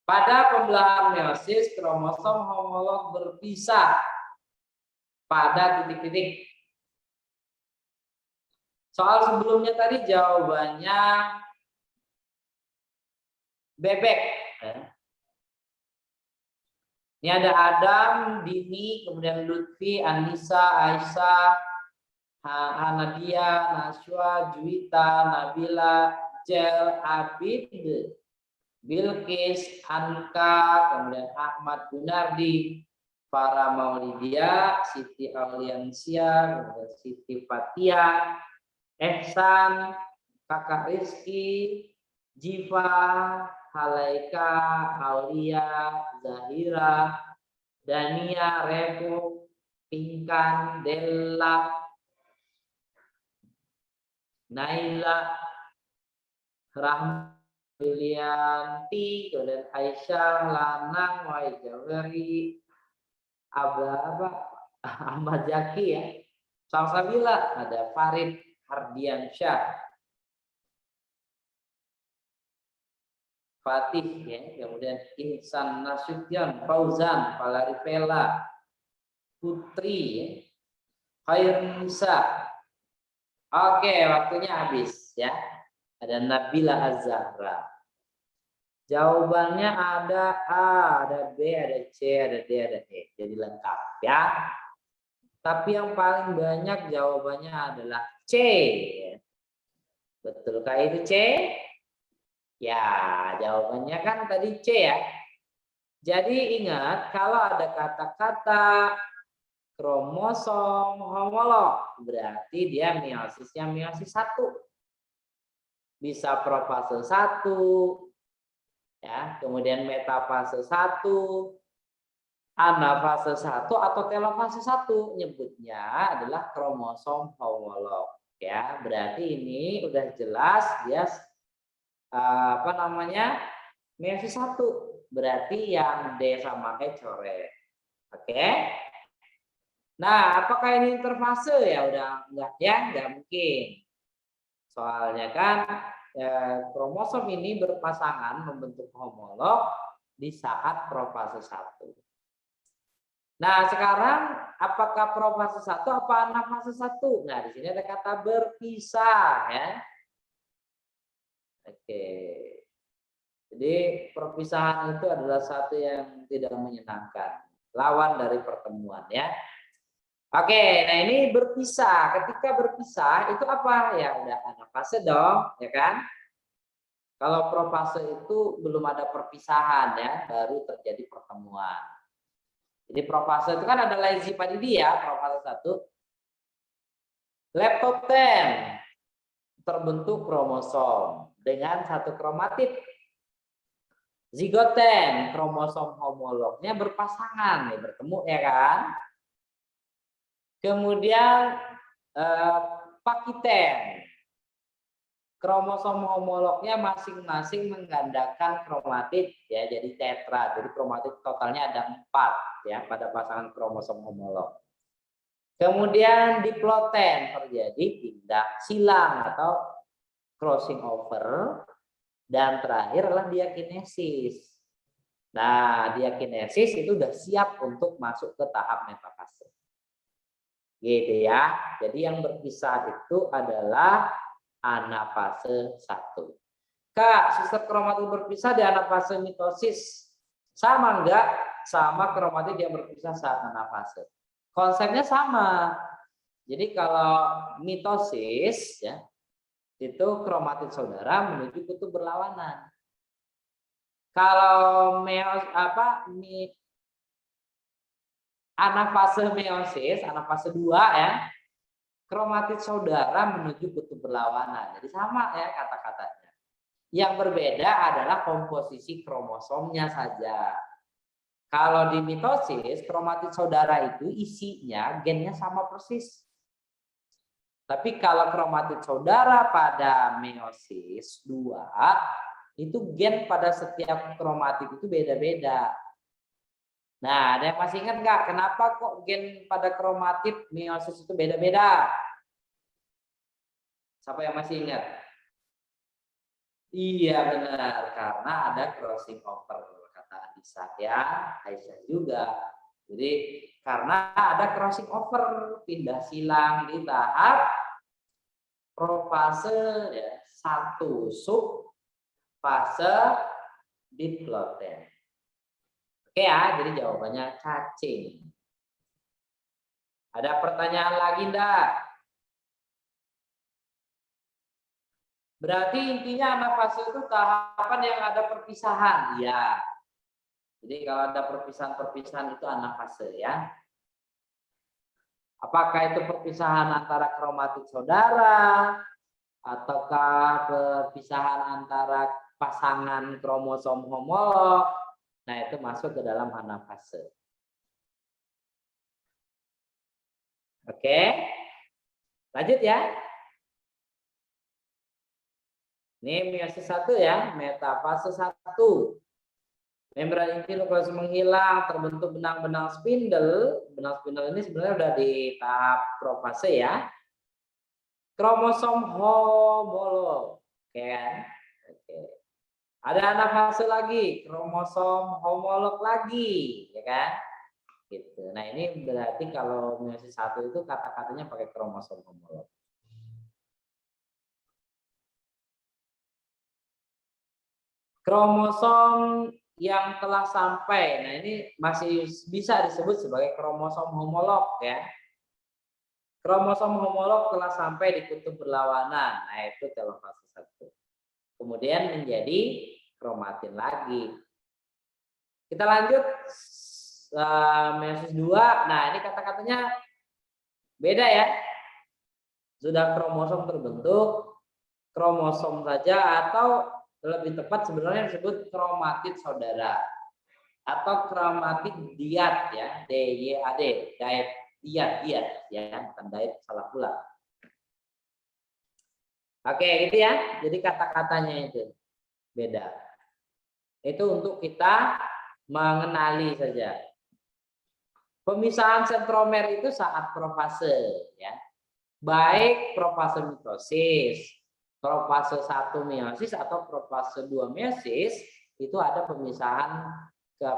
pada pembelahan meiosis kromosom homolog berpisah pada titik-titik. Soal sebelumnya tadi jawabannya bebek. Ini ada Adam, Dini, kemudian Lutfi, Anissa, Aisyah, Hanadia, Naswa, Juwita, Nabila, Jel, Abid, Bilqis, Anka, kemudian Ahmad Gunardi, Farah Maulidia, Siti Auliansia, kemudian Siti Fatia, Ehsan, Kakak Rizky, Jiva, Halaika, Aulia, Zahira, Dania, Revo, Pinkan, Della, Naila, Rahma, Yulianti, kemudian Aisyah, Lanang, Waijawari, Ahmad Zaki ya. Salsabila, ada Farid Hardiansyah, Fatih ya, kemudian Ihsan Nasution, Fauzan, Palarivela, Putri, ya. Khairunisa. Oke, waktunya habis ya. Ada Nabila Az-Zahra. Jawabannya ada A, ada B, ada C, ada D, ada E. Jadi lengkap ya. Tapi yang paling banyak jawabannya adalah C. Betulkah itu C? Ya, jawabannya kan tadi C ya. Jadi ingat kalau ada kata-kata kromosom homolog berarti dia meosisnya meiosis 1. Bisa profase 1 ya, kemudian metafase 1 Anafase 1 atau telofase 1, nyebutnya adalah kromosom homolog ya. Berarti ini udah jelas dia apa namanya? Meiosis 1. Berarti yang D sama E coret. Oke. Nah, apakah ini interfase? Ya udah enggak ya, enggak mungkin. Soalnya kan kromosom ini berpasangan membentuk homolog di saat profase 1. Nah, sekarang apakah profase 1 apa anafase 1? Nah, di sini ada kata berpisah ya. Oke. Jadi perpisahan itu adalah satu yang tidak menyenangkan. Lawan dari pertemuan ya. Oke, nah ini berpisah. Ketika berpisah itu apa? Ya udah anafase dong, ya kan? Kalau profase itu belum ada perpisahan ya, baru terjadi pertemuan. Jadi profase itu kan ada lysipadidi ya, profase 1. Leptotem terbentuk kromosom dengan satu kromatid. Zigoten, kromosom homolognya berpasangan nih, bertemu ya kan? Kemudian pakiten, kromosom homolognya masing-masing menggandakan kromatid ya, jadi tetra. Jadi kromatid totalnya ada 4 ya pada pasangan kromosom homolog. Kemudian diploten, terjadi pindah silang atau crossing over. Dan terakhir adalah diakinesis. Nah, diakinesis itu udah siap untuk masuk ke tahap metafase. Gitu ya. Jadi yang berpisah itu adalah anafase 1. Kak, sistem kromatid berpisah di anafase mitosis sama enggak sama kromatid yang berpisah saat anafase? Konsepnya sama. Jadi kalau mitosis ya, itu kromatid saudara menuju kutub berlawanan. Kalau anafase meiosis, anafase 2 ya, kromatid saudara menuju kutub berlawanan. Jadi sama ya kata-katanya. Yang berbeda adalah komposisi kromosomnya saja. Kalau di mitosis, kromatid saudara itu isinya gennya sama persis. Tapi kalau kromatid saudara pada meiosis 2, itu gen pada setiap kromatid itu beda-beda. Nah, ada yang masih ingat nggak kenapa kok gen pada kromatid meiosis itu beda-beda? Siapa yang masih ingat? Iya benar, karena ada crossing over kata Anissa ya, Aisyah juga. Jadi karena ada crossing over, pindah silang di tahap profase ya, 1 sub fase diploten. Oke ya, jadi jawabannya cacing. Ada pertanyaan lagi enggak? Berarti intinya anafase itu tahapan yang ada perpisahan, ya. Jadi kalau ada perpisahan-perpisahan itu anafase ya. Apakah itu perpisahan antara kromatid saudara ataukah perpisahan antara pasangan kromosom homolog? Nah, itu masuk ke dalam anafase. Oke. Lanjut ya. Ini meiosis 1 ya, metafase 1. Membran inti nukleus menghilang, terbentuk benang-benang spindle. Benang spindle ini sebenarnya sudah di tahap profase ya. Kromosom homolog, oke kan? Oke. Ada anafase lagi, kromosom homolog lagi, ya kan? Gitu. Nah, ini berarti kalau meiosis 1 itu kata-katanya pakai kromosom homolog. Kromosom yang telah sampai, nah ini masih bisa disebut sebagai kromosom homolog ya. Kromosom homolog telah sampai di kutub berlawanan, nah itu telofase 1. Kemudian menjadi kromatin lagi. Kita lanjut meiosis 2. Nah, ini kata-katanya beda ya. Sudah kromosom terbentuk, kromosom saja atau lebih tepat sebenarnya disebut kromatid saudara. atau kromatid diat ya, DYAD, diat ya, bukan diet salah pula. Oke, gitu ya. Jadi kata-katanya itu beda. Itu untuk kita mengenali saja. Pemisahan sentromer itu saat profase ya. Baik profase mitosis, profase 1 meiosis atau profase 2 meiosis itu ada pemisahan ke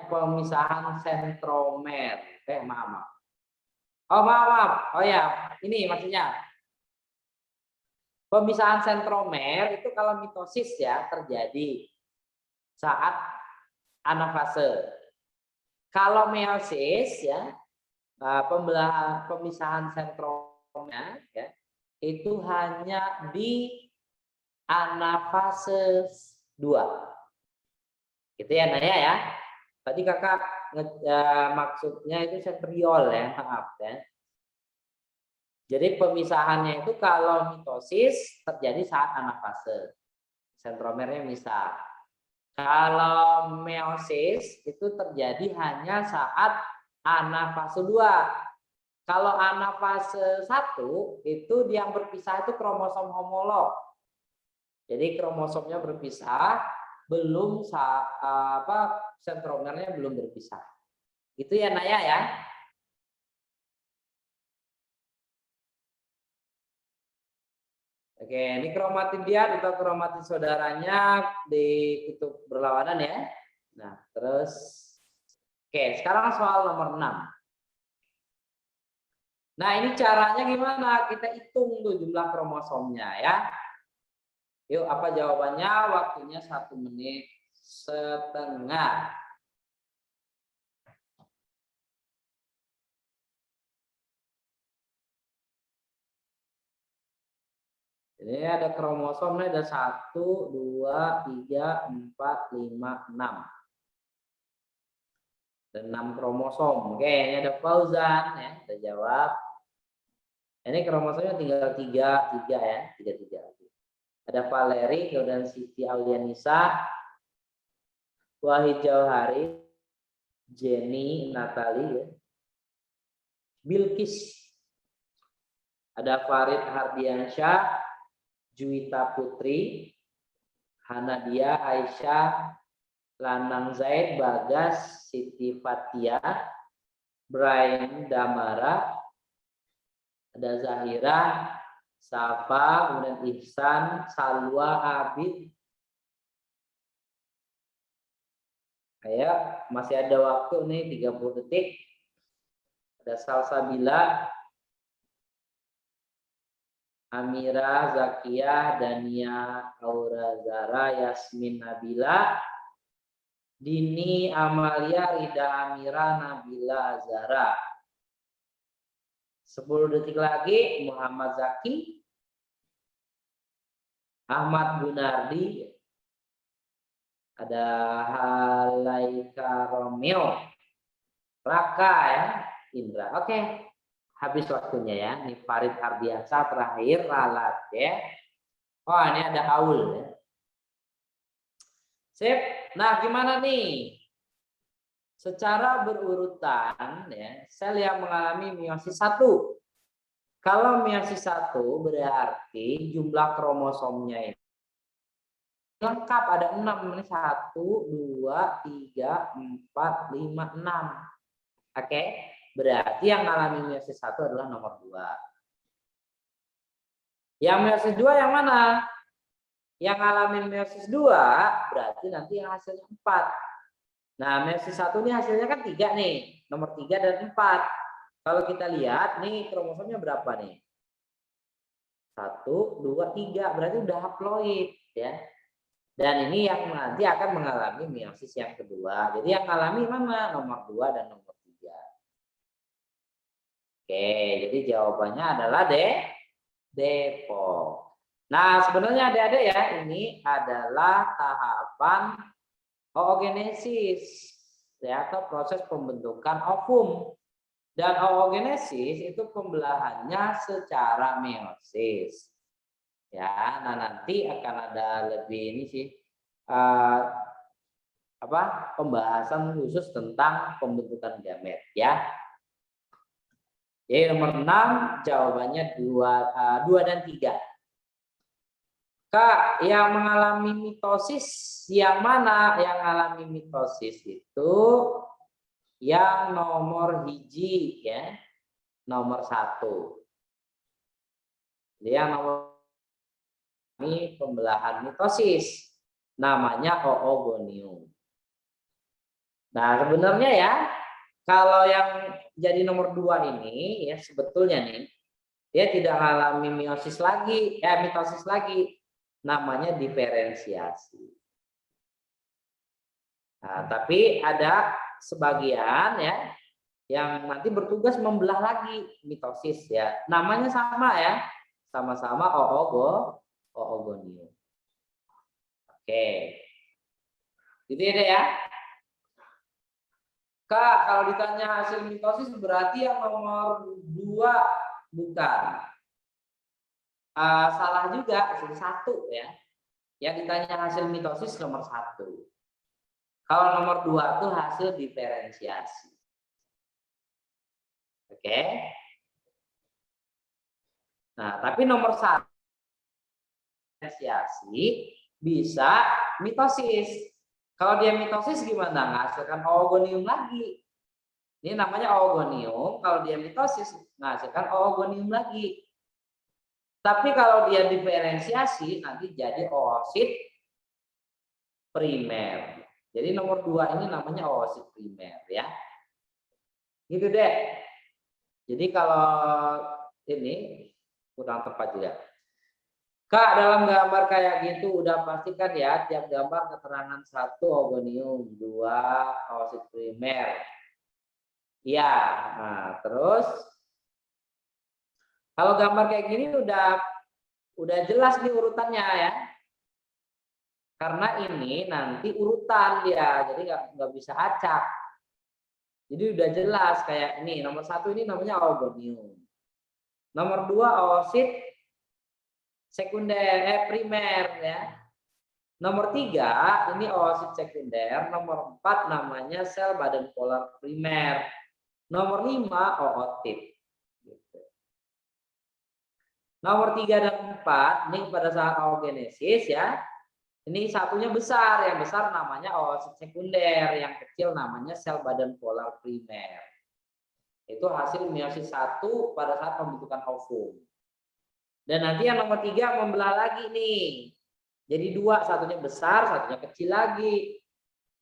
pemisahan sentromer. Maaf. Oh, maaf. Oh ya, ini maksudnya pemisahan sentromer itu kalau mitosis ya terjadi saat anafase. Kalau meiosis ya pemisahan sentromer ya itu hanya di anafase 2. Gitu ya Naya ya. Tadi kakak maksudnya itu sentriol ya, maaf ya. Jadi pemisahannya itu kalau mitosis terjadi saat anafase. Sentromernya misah. Kalau meiosis itu terjadi hanya saat anafase 2. Kalau anafase 1 itu yang berpisah itu kromosom homolog. Jadi kromosomnya berpisah, belum sentromernya belum berpisah. Itu ya Naya ya. Oke, ini kromatid diat atau kromatid saudaranya di kutub berlawanan ya. Nah, terus oke, sekarang soal nomor 6. Nah, ini caranya gimana? Kita hitung tuh jumlah kromosomnya ya. Yuk, apa jawabannya? Waktunya 1 menit setengah. Ini ada kromosomnya ada 1, 2, 3, 4, 5, 6. Dan 6 kromosom. Oke, ini ada Fauzan ya, kita jawab. Ini kromosomnya tinggal 3 ya, 3. Ada Valeri, kemudian Siti Aulianisa, Wahid Jauhari, Jenny, Natali ya. Bilkis. Ada Farid Hardiansyah, Juwita Putri, Hanadia, Aisyah, Lanang Zaid, Bagas, Siti Fatia, Brian Damara, ada Zahira, Safa, kemudian Ihsan, Salwa, Abid. Kayak masih ada waktu nih 30 detik. Ada Salsabila, Amira, Zakia, Dania, Aura, Zara, Yasmin, Nabila, Dini, Amalia, Rida, Amira, Nabila, Zara. 10 detik lagi, Muhammad Zaki, Ahmad Gunardi, ada Halaika Romeo, Raka ya, Indra. Oke, habis waktunya ya. Ini Farid Ardiansa terakhir, Lalat ya. Oh, ini ada Aul ya. Sip. Nah, gimana nih? Secara berurutan ya, sel yang mengalami meiosis 1. Kalau meiosis 1 berarti jumlah kromosomnya ini lengkap ada 6. Ini 1, 2, 3, 4, 5, 6. Oke. Berarti yang mengalami meiosis 1 adalah nomor 2. Yang meiosis 2 yang mana? Yang ngalamin meiosis 2 berarti nanti yang hasilnya 4. Nah, meiosis 1 ini hasilnya kan 3 nih. Nomor 3 dan 4. Kalau kita lihat nih kromosomnya berapa nih? 1, 2, 3. Berarti udah haploid ya. Dan ini yang nanti akan mengalami meiosis yang kedua. Jadi yang mengalami mana? Nomor 2 dan nomor 3. Oke, jadi jawabannya adalah Depok. Nah, sebenarnya adik-adik ya, ini adalah tahapan oogenesis ya, atau proses pembentukan ovum. Dan oogenesis itu pembelahannya secara meiosis. Ya, nah nanti akan ada lebih ini sih pembahasan khusus tentang pembentukan gamet ya. Jadi nomor 6 jawabannya 2 dan 3. Kak, yang mengalami mitosis yang mana? Yang mengalami mitosis itu yang nomor hiji ya, nomor 1. Yang nomor ini pembelahan mitosis, namanya oogonium. Nah sebenarnya ya, kalau yang jadi nomor 2 ini ya sebetulnya nih dia tidak mengalami mitosis lagi, namanya diferensiasi. Nah, tapi ada sebagian ya yang nanti bertugas membelah lagi mitosis ya, namanya sama ya, sama-sama oogonium. Oke, gitu ya. Kak, kalau ditanya hasil mitosis berarti yang nomor 2 bukan. Salah juga, hasil 1 ya. Yang ditanya hasil mitosis nomor 1. Kalau nomor 2 itu hasil diferensiasi. Oke. Nah, tapi nomor 1 diferensiasi bisa mitosis. Kalau dia mitosis gimana? Menghasilkan oogonium lagi. Ini namanya oogonium. Kalau dia mitosis menghasilkan oogonium lagi. Tapi kalau dia diferensiasi nanti jadi oosit primer. Jadi nomor 2 ini namanya oosit primer ya. Gitu deh. Jadi kalau ini kurang tepat juga. Kak, dalam gambar kayak gitu udah pastikan ya tiap gambar keterangan 1 oogonium, 2 oosit primer. Ya, nah terus kalau gambar kayak gini udah jelas nih urutannya ya. Karena ini nanti urutan dia, jadi nggak bisa acak. Jadi udah jelas kayak ini nomor 1 ini namanya oogonium. Nomor 2 oosit sekunder primer ya. Nomor 3 ini oosit sekunder, nomor 4 namanya sel badan polar primer. Nomor 5 ootit. Gitu. Nomor 3 dan 4 ini pada saat oogenesis ya. Ini satunya besar, yang besar namanya oosit sekunder, yang kecil namanya sel badan polar primer. Itu hasil meiosis 1 pada saat pembentukan ovum. Dan nanti yang nomor 3 membelah lagi nih. Jadi 2, satunya besar, satunya kecil lagi.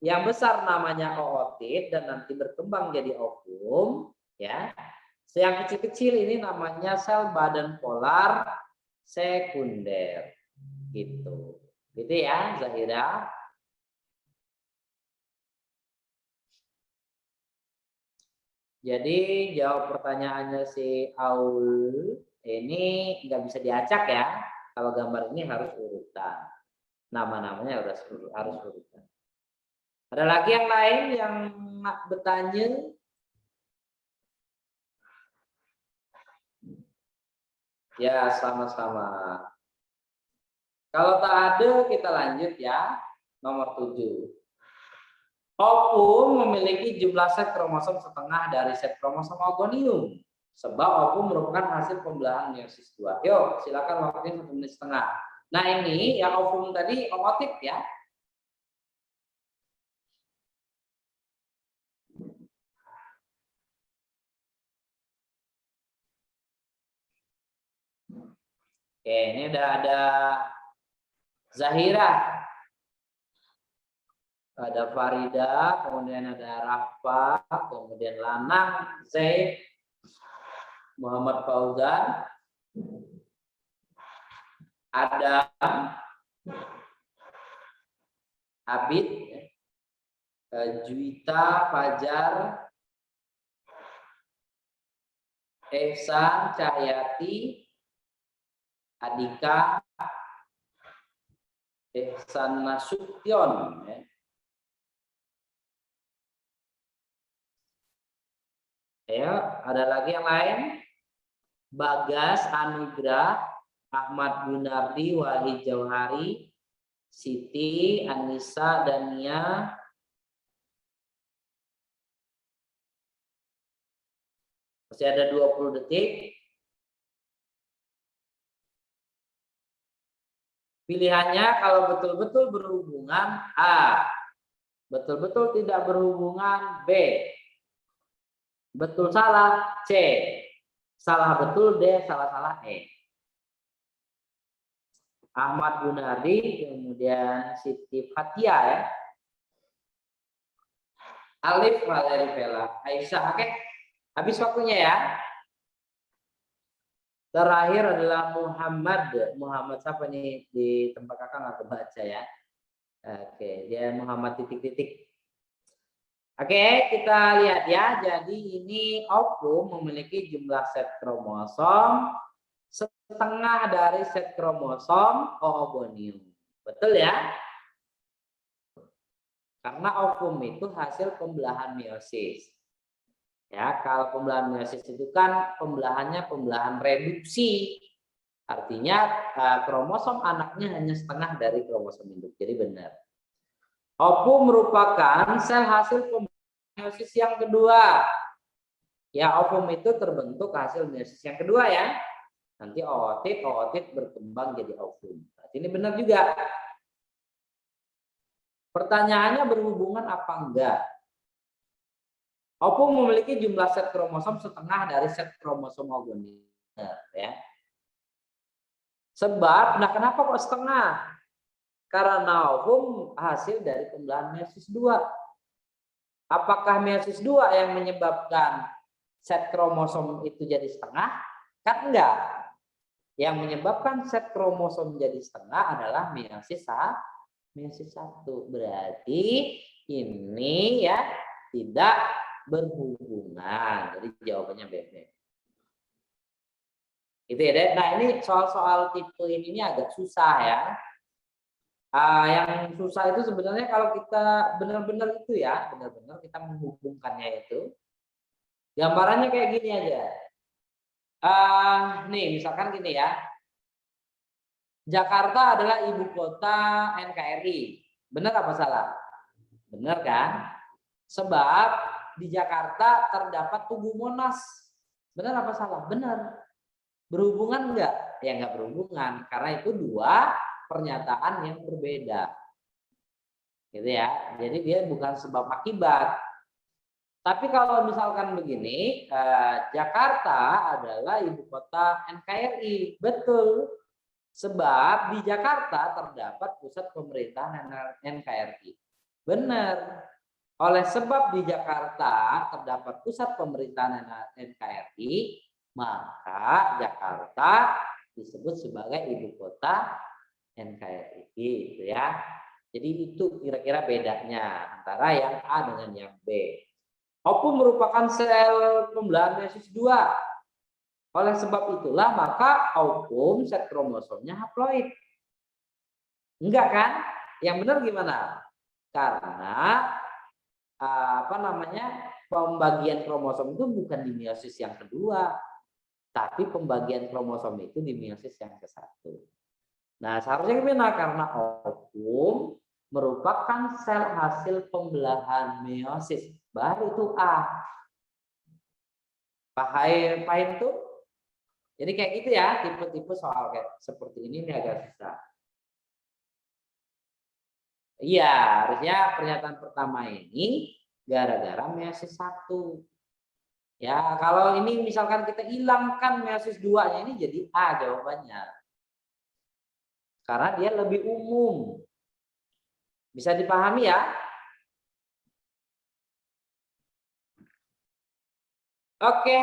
Yang besar namanya ootit dan nanti berkembang jadi ovum, ya. Yang kecil-kecil ini namanya sel badan polar sekunder. Gitu. Gitu ya, Zahira. Jadi jawab pertanyaannya si Aul ini nggak bisa diacak ya. Kalau gambar ini harus urutan. Nama-namanya harus urutan. Ada lagi yang lain yang bertanya? Ya, sama-sama. Kalau tak ada, kita lanjut ya. Nomor 7. Ovum memiliki jumlah set kromosom setengah dari set kromosom oogonium. Sebab ovum merupakan hasil pembelahan meiosis 2. Yuk, silakan waktunya 1 menit setengah. Nah ini yang ovum tadi ootit ya. Oke, ini udah ada Zahira. Ada Farida, kemudian ada Rafa, kemudian Lanang, Zaid, Muhammad Fauzan, Adam, Abid, Juwita, Fajar, Ehsan, Cahyati, Adika, Ehsan Nasution. Ya, ada lagi yang lain? Bagas, Anugrah, Ahmad Gunardi, Wahid Jauhari, Siti, Anissa, Dania. Masih ada 20 detik. Pilihannya kalau betul-betul berhubungan A, betul-betul tidak berhubungan B, betul salah C, salah betul D, salah-salah E. Ahmad Gunardi, kemudian Siti Fatia ya. Alif Valeri Vela, Aisyah, oke. Habis waktunya ya. Terakhir adalah Muhammad. Muhammad siapa nih di tempat kakak nggak kebaca ya. Oke, dia Muhammad titik-titik. Oke, kita lihat ya. Jadi ini ovum memiliki jumlah set kromosom setengah dari set kromosom oogonium. Betul ya? Karena ovum itu hasil pembelahan meiosis. Ya, kalau pembelahan meiosis itu kan pembelahannya pembelahan reduksi. Artinya kromosom anaknya hanya setengah dari kromosom induk. Jadi benar. Ovum merupakan sel hasil pembelahan meiosis yang kedua. Ya, ovum itu terbentuk hasil meiosis yang kedua ya. Nanti ootit berkembang jadi ovum. Berarti ini benar juga. Pertanyaannya berhubungan apa enggak? Ovum memiliki jumlah set kromosom setengah dari set kromosom oogonium, ya. Sebab, nah kenapa kok setengah? Karena ovum hasil dari pembelahan meiosis 2. Apakah meiosis 2 yang menyebabkan set kromosom itu jadi setengah? Kan enggak. Yang menyebabkan set kromosom jadi setengah adalah meiosis 1. Berarti ini ya tidak berhubungan. Jadi jawabannya B. Itu ya, Dek. Nah, ini soal-soal tipe ini agak susah ya. Yang susah itu sebenarnya kalau kita benar-benar itu ya, benar-benar kita menghubungkannya itu. Gambarannya kayak gini aja. Nih, misalkan gini ya. Jakarta adalah ibu kota NKRI. Benar apa salah? Benar kan? Sebab di Jakarta terdapat Tugu Monas. Benar apa salah? Benar. Berhubungan enggak? Ya enggak berhubungan. Karena itu dua pernyataan yang berbeda. Gitu ya. Jadi dia bukan sebab akibat. Tapi kalau misalkan begini, Jakarta adalah ibu kota NKRI. Betul. Sebab di Jakarta terdapat pusat pemerintahan NKRI. Benar. Oleh sebab di Jakarta terdapat pusat pemerintahan NKRI, maka Jakarta disebut sebagai ibu kota NKRI, gitu ya. Jadi itu kira-kira bedanya antara yang A dengan yang B. Ovum merupakan sel pembelahan meiosis 2. Oleh sebab itulah maka ovum set kromosomnya haploid. Enggak kan? Yang benar gimana? Karena pembagian kromosom itu bukan di meiosis yang kedua, tapi pembagian kromosom itu di meiosis yang ke-1. Nah, seharusnya gimana? Karena ovum merupakan sel hasil pembelahan meiosis. Baru itu A. Paham tuh? Jadi kayak gitu ya, tipe-tipe soal kayak seperti ini agak susah. Iya, harusnya pernyataan pertama ini gara-gara meiosis 1. Ya, kalau ini misalkan kita hilangkan meiosis 2-nya ini jadi A jawabannya. Karena dia lebih umum. Bisa dipahami ya? Oke.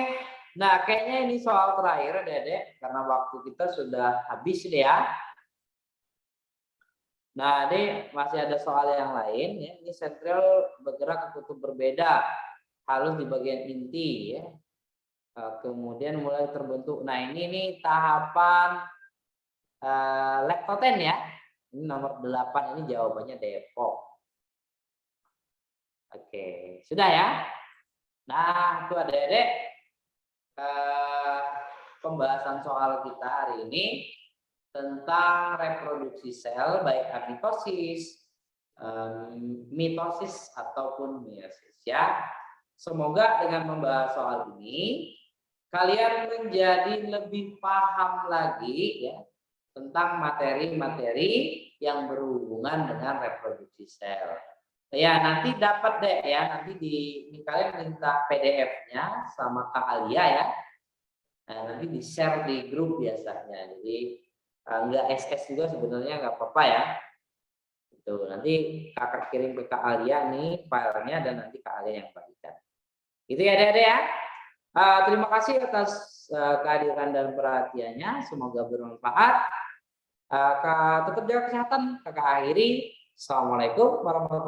Nah, kayaknya ini soal terakhir, Dedek, karena waktu kita sudah habis deh ya. Nah, ini masih ada soal yang lain ya. Ini sentriol bergerak ke kutub berbeda, halus di bagian inti ya. Kemudian mulai terbentuk. Nah, ini nih tahapan lektoten ya. Ini nomor 8 ini jawabannya Depok. Oke, sudah ya. Nah, itu Adik-adik pembahasan soal kita hari ini. tentang reproduksi sel baik apoptosis, mitosis ataupun meiosis ya. Semoga dengan membahas soal ini kalian menjadi lebih paham lagi ya tentang materi-materi yang berhubungan dengan reproduksi sel. Ya, nanti dapat deh ya, nanti kalian minta PDF-nya sama Kak Alia ya. Nah, nanti di-share di grup biasanya. Jadi enggak SS juga sebenarnya nggak apa-apa ya. Itu nanti Kakak kirim ke Kak Alia nih filenya dan nanti Kak Alia yang bagikan. Itu ya, Dede ya. Terima kasih atas kehadiran dan perhatiannya. Semoga bermanfaat. Tetap jaga kesehatan. Kakak akhiri. Assalamualaikum warahmatullahi wabarakatuh.